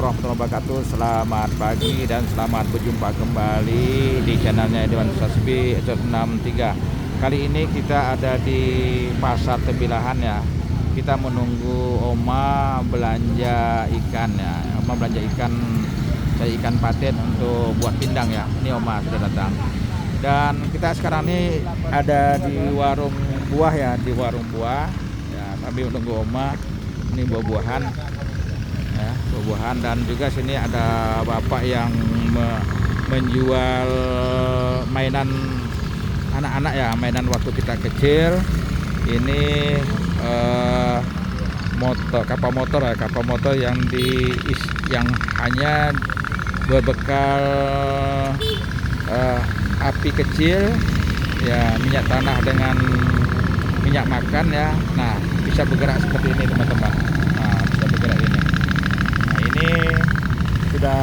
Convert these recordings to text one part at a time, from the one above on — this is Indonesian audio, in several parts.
warahmatullahi wabarakatuh. Selamat pagi dan selamat berjumpa kembali di channelnya Edwan Sasbi episode 63. Kali ini kita ada di pasar Tembilahan ya. Kita menunggu Oma belanja ikan ya. Oma belanja ikan, saya ikan patin untuk buat pindang ya. Ini Oma sudah datang. Dan kita sekarang ini ada di warung buah ya, di warung buah ya, sambil menunggu Oma. Ini buah-buahan ya, buah-buahan. Dan juga sini ada bapak yang menjual mainan anak-anak ya, mainan waktu kita kecil. Ini kapal motor yang yang hanya berbekal api kecil ya, minyak tanah dengan minyak makan ya. Nah, bisa bergerak seperti ini teman-teman. Nah, bisa bergerak ini. Nah, ini sudah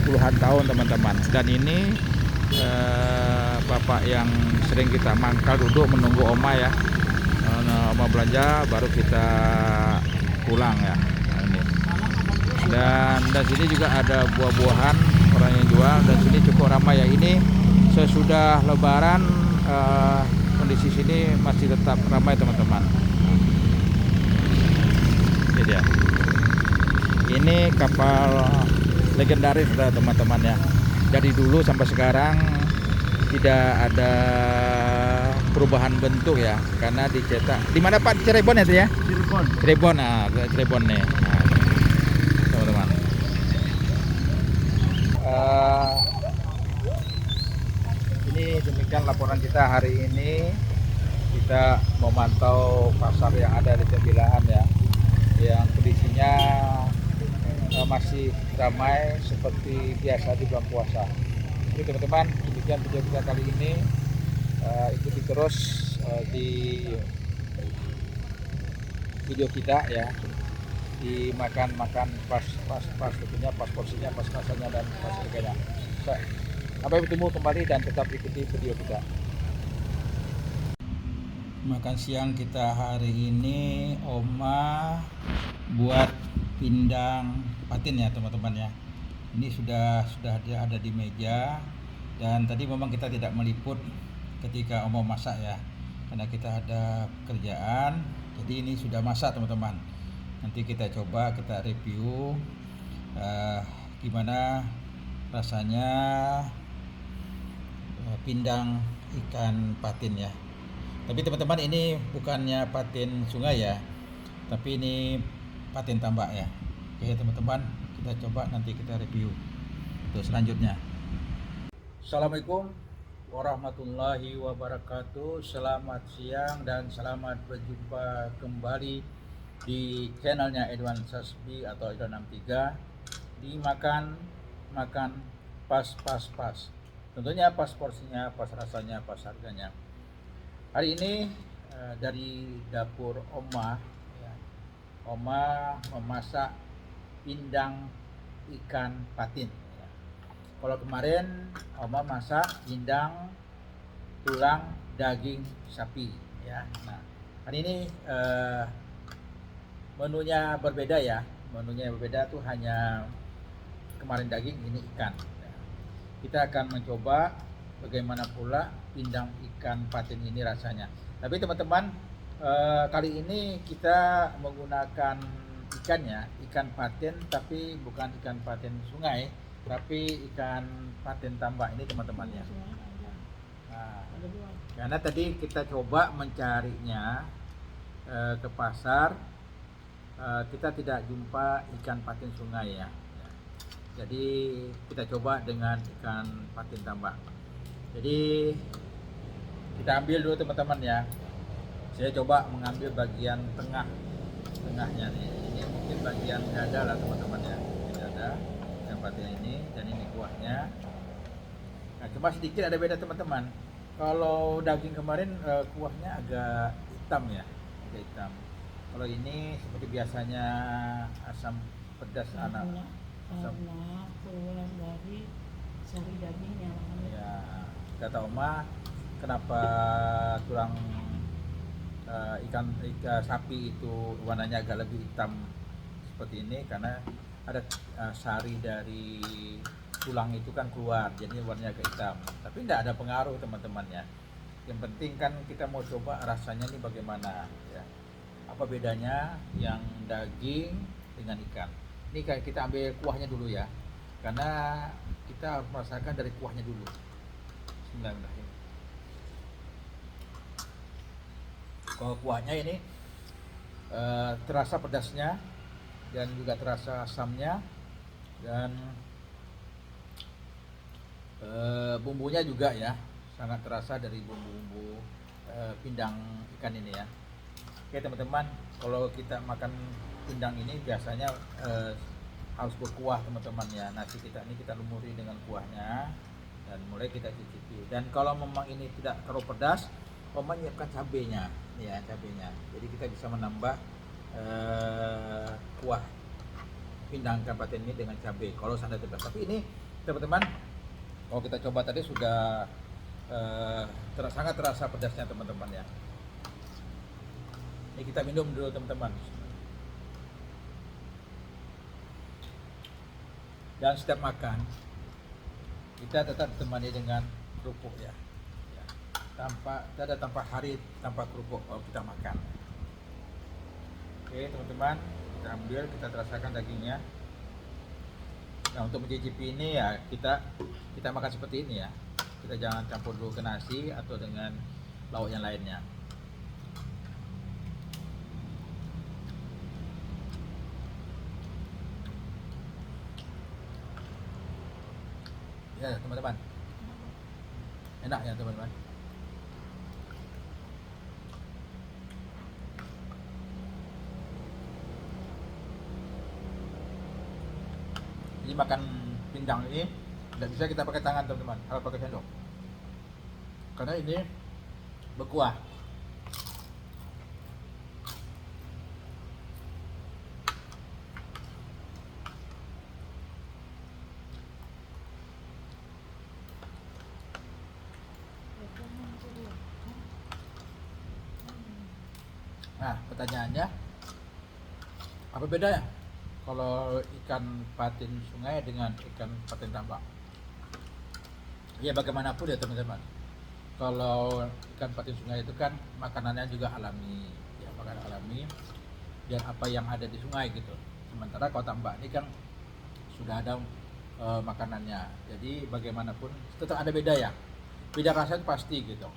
puluhan tahun teman-teman. Dan ini bapak yang sering kita mangkal duduk menunggu Oma ya. Oma belanja baru kita pulang ya. Nah, ini. Dan sini juga ada buah-buahan orang yang jual, dan sini cukup ramai ya. Ini sesudah Lebaran kondisi sini masih tetap ramai teman-teman. Ini dia. Ini kapal legendaris teman-teman ya. Dari dulu sampai sekarang tidak ada perubahan bentuk ya, karena dicetak di mana Pak? Cirebon itu ya? Cirebon. Nah, Cirebon nih. Nah, teman-teman. Ini demikian laporan kita hari ini. Kita memantau pasar yang ada di Tembilahan ya, yang kondisinya masih ramai seperti biasa di bulan puasa. Jadi teman-teman, demikian video kita kali ini. Ikuti terus di video kita ya, dimakan pas tentunya, pas porsinya, pas rasanya, dan pas harganya. Sampai bertemu kembali dan tetap ikuti video kita. Makan siang kita hari ini Oma buat pindang patin ya teman-teman ya. Ini sudah ada di meja, dan tadi memang kita tidak meliput ketika Oma masak ya, karena kita ada kerjaan. Jadi ini sudah masak teman-teman. Nanti kita coba, kita review gimana rasanya pindang ikan patin ya. Tapi teman-teman, ini bukannya patin sungai ya, tapi ini patin tambak ya. Oke teman-teman, kita coba, nanti kita review untuk selanjutnya. Assalamualaikum warahmatullahi wabarakatuh. Selamat siang dan selamat berjumpa kembali di channelnya Edwan Sasbi atau Edwan 63 di makan pas. Tentunya pas porsinya, pas rasanya, pas harganya. Hari ini dari dapur Oma ya, Oma memasak pindang ikan patin ya. Kalau kemarin Oma masak pindang tulang daging sapi ya. Nah, hari ini menunya berbeda ya. Menunya berbeda tuh, hanya kemarin daging, ini ikan ya. Kita akan mencoba bagaimana pula pindang ikan patin ini rasanya. Tapi teman-teman, kali ini kita menggunakan ikannya, ikan patin, tapi bukan ikan patin sungai, tapi ikan patin tambak ini teman-teman ya. Nah, karena tadi kita coba mencarinya ke pasar, kita tidak jumpa ikan patin sungai ya. Jadi kita coba dengan ikan patin tambak. Jadi kita ambil dulu teman-teman ya. Saya coba mengambil bagian tengahnya nih. Ini mungkin bagian dada lah teman-teman ya. Ini dada ikan patin ini, dan ini kuahnya. Nah, cuma sedikit ada beda teman-teman. Kalau daging kemarin kuahnya agak hitam ya, agak hitam. Kalau ini seperti biasanya asam pedas anak. Karena keluar dari sari dagingnya Ya, kata Oma, kenapa tulang ikan sapi itu warnanya agak lebih hitam seperti ini, karena ada sari dari tulang itu kan keluar, jadi warnanya agak hitam. Tapi tidak ada pengaruh teman-teman ya. Yang penting kan kita mau coba rasanya ini bagaimana ya. Apa bedanya yang daging dengan ikan. Ini kayak kita ambil kuahnya dulu ya. Karena kita harus merasakan dari kuahnya dulu. Bismillahirrahmanirrahim. Kalau kuahnya ini terasa pedasnya dan juga terasa asamnya, dan bumbunya juga ya sangat terasa dari bumbu-bumbu pindang ikan ini ya. Oke teman-teman, kalau kita makan pindang ini biasanya harus berkuah teman-teman ya. Nasi kita ini kita lumuri dengan kuahnya dan mulai kita cicipi. Dan kalau memang ini tidak terlalu pedas, menyiapkan cabenya ya, cabenya. Jadi kita bisa menambah kuah pindang ikan patin ini dengan cabai kalau seandainya pedas. Tapi ini teman-teman, kalau kita coba tadi sudah sangat terasa pedasnya teman-teman ya. Ini kita minum dulu teman-teman. Dan setiap makan kita tetap ditemani dengan kerupuk ya. Tanpa hari tanpa kerupuk kalau kita makan. Oke teman-teman, kita ambil, kita rasakan dagingnya. Nah untuk mencicipi ini ya kita makan seperti ini ya. Kita jangan campur dulu ke nasi atau dengan lauk yang lainnya. Ya teman-teman, enak ya teman-teman. Jadi makan pindang ini tidak bisa kita pakai tangan teman-teman, harus pakai sendok. Karena ini berkuah. Nah pertanyaannya, apa bedanya kalau ikan patin sungai dengan ikan patin tambak? Ya bagaimanapun ya teman-teman, kalau ikan patin sungai itu kan makanannya juga alami ya, makanan alami dan apa yang ada di sungai gitu. Sementara kalau tambak ini kan sudah ada makanannya, jadi bagaimanapun tetap ada beda ya, beda rasa pasti gitu.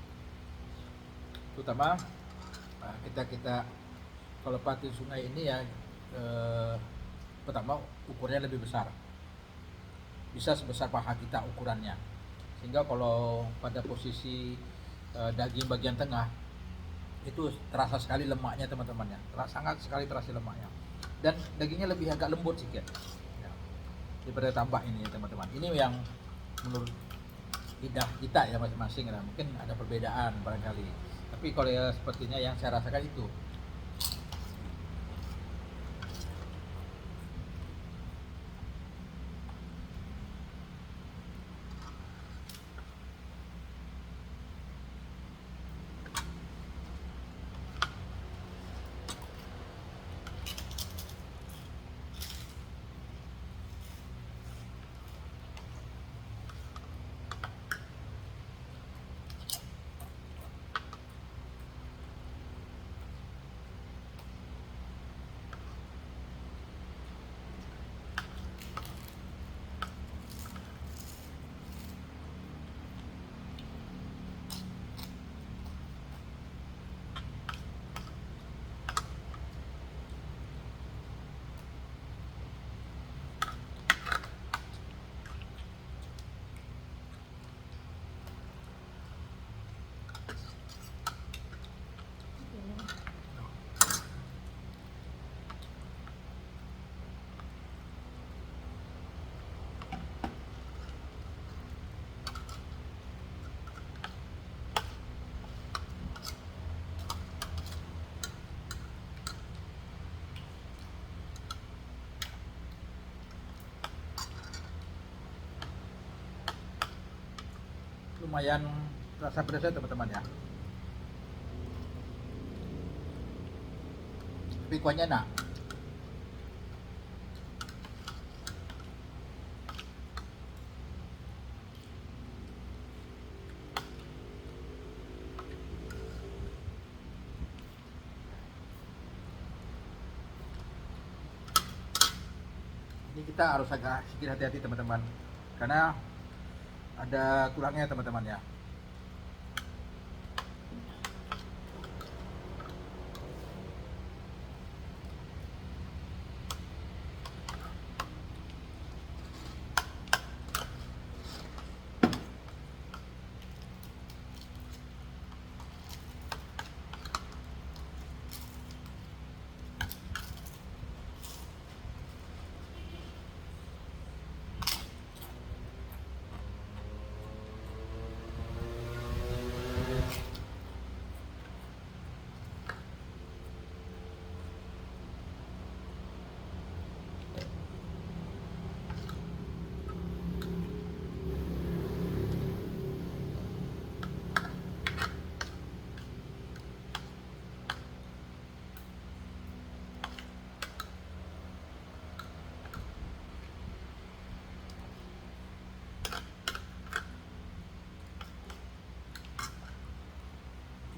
Terutama kita kalau patin sungai ini ya pertama ukurannya lebih besar, bisa sebesar paha kita ukurannya, sehingga kalau pada posisi daging bagian tengah itu terasa sekali lemaknya teman-teman ya, sangat sekali terasa lemaknya, dan dagingnya lebih agak lembut sedikit ya, daripada tambak ini teman-teman. Ini yang menurut lidah kita ya masing-masing ya, mungkin ada perbedaan barangkali, tapi kalau ya sepertinya yang saya rasakan itu. Lumayan rasa pedasnya teman-teman ya, tapi kuahnya enak. Ini kita harus agak sedikit hati-hati teman-teman, karena ada tulangnya teman-teman ya.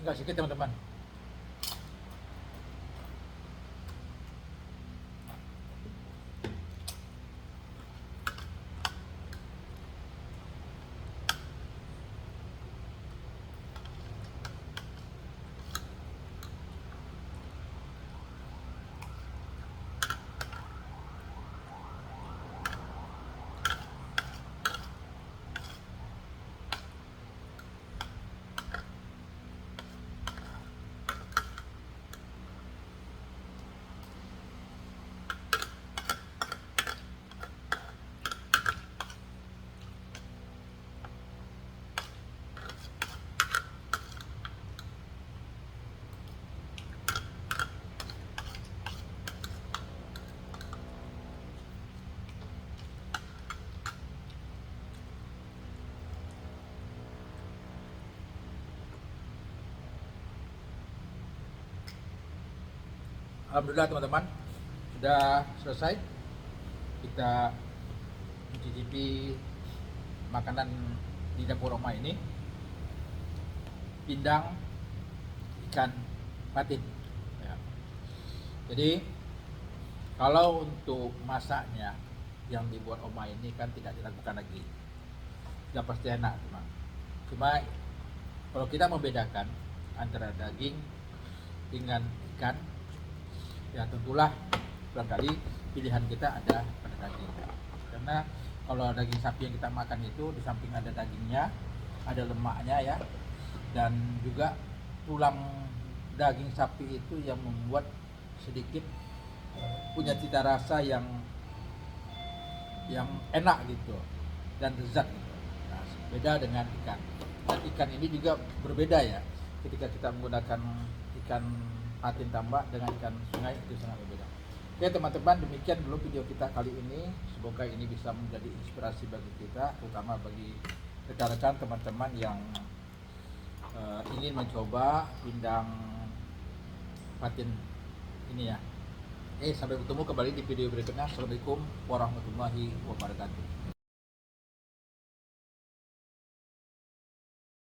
Enggak sedikit teman-teman. Alhamdulillah teman-teman, sudah selesai kita mencicipi makanan di dapur Oma ini, pindang ikan patin ya. Jadi kalau untuk masaknya yang dibuat Oma ini kan tidak dilakukan lagi, sudah pasti enak teman. Cuma kalau kita membedakan antara daging dengan ikan, ya tentulah barangkali pilihan kita ada pada daging, karena kalau daging sapi yang kita makan itu di samping ada dagingnya, ada lemaknya ya, dan juga tulang daging sapi itu yang membuat sedikit punya cita rasa yang enak gitu dan lezat gitu. Nah, beda dengan ikan. Dan ikan ini juga berbeda ya, ketika kita menggunakan ikan patin tambak dengan ikan sungai itu sangat berbeda. Oke teman-teman, demikian dulu video kita kali ini. Semoga ini bisa menjadi inspirasi bagi kita, terutama bagi rekan-rekan teman-teman yang ingin mencoba pindang patin ini ya. Oke, sampai bertemu kembali di video berikutnya. Assalamualaikum warahmatullahi wabarakatuh.